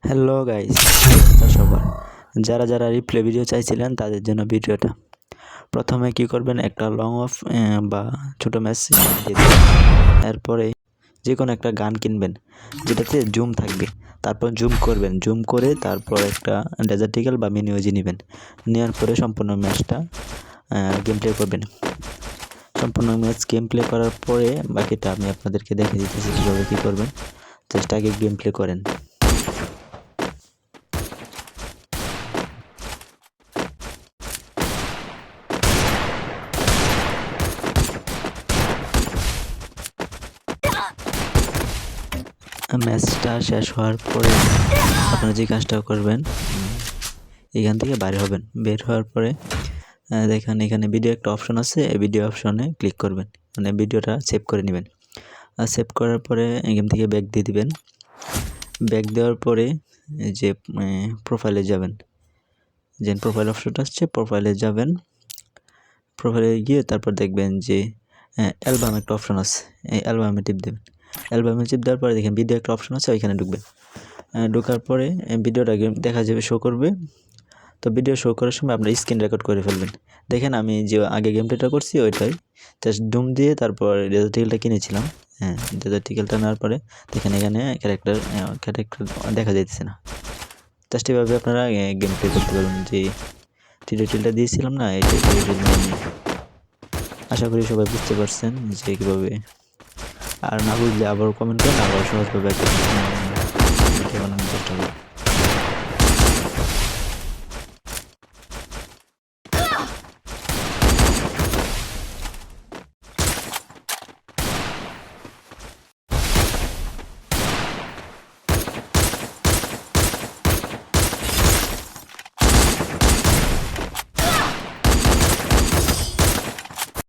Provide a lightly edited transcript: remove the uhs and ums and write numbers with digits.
Hello guys, সবার যারা যারা রিপ্লে ভিডিও চাইছিলেন তাদের জন্য ভিডিওটা। প্রথমে কি করবেন, একটা লং অফ বা ছোট ম্যাচ দিয়ে দেবেন। এরপরে যে কোনো একটা গান কিনবেন যেটাতে জুম থাকবে, তারপর জুম করবেন, জুম করে তারপর একটা ডেজার্ট ইগল বা মিনি ওজি নেবেন। নেওয়ার পরে সম্পূর্ণ ম্যাচটা গেম প্লে করবেন। সম্পূর্ণ ম্যাচ গেম প্লে করার পরে বাকিটা আমি আপনাদেরকে দেখে দিতেছি কীভাবে কী করবেন। জাস্ট আগে গেম প্লে করেন। ম্যাচটা শেষ হওয়ার পরে আপনারা যে কাজটা করবেন, এখান থেকে বাইরে হবেন। বের হওয়ার পরে দেখেন এখানে ভিডিও একটা অপশন আছে, এই ভিডিও অপশনে ক্লিক করবেন, মানে ভিডিওটা সেভ করে নেবেন। আর সেভ করার পরে এখান থেকে ব্যাক দিয়ে দিবেন। ব্যাক দেওয়ার পরে যে প্রোফাইলে যাবেন, যে প্রোফাইল অপশনটা আসছে প্রোফাইলে যাবেন। প্রোফাইলে গিয়ে তারপর দেখবেন যে অ্যালবাম একটা অপশন আছে, এই অ্যালবামে টিপ দেবেন। অ্যালবামে টিপ দেওয়ার পরে দেখেন ভিডিও একটা অপশন আছে, ওইখানে ঢুকবেন। ঢোকার পরে ভিডিওটা দেখা যাবে, শো করবে। তো ভিডিও শো করার সময় আপনার স্ক্রিন রেকর্ড করে ফেলবেন। দেখেন আমি যে আগে গেম প্লেটা করছি ওইটাই জাস্ট ডুম দিয়ে তারপর ডেজার্ট ইগলটা কিনেছিলাম। ডেজার্ট ইগলটা নেওয়ার পরে দেখেন এখানে ক্যারেক্টার দেখা যাইতেছে না। জাস্ট এভাবে আপনারা গেম প্লে করতে পারবেন। যে টিউটোরিয়ালটা দিয়েছিলাম না, এই টিউটোরিয়াল আশা করি সবাই বুঝতে পারছেন যে কীভাবে। আর না বুঝলে আবার কমেন্ট করেন, আবার সহজভাবে বানানোর চেষ্টা করুন।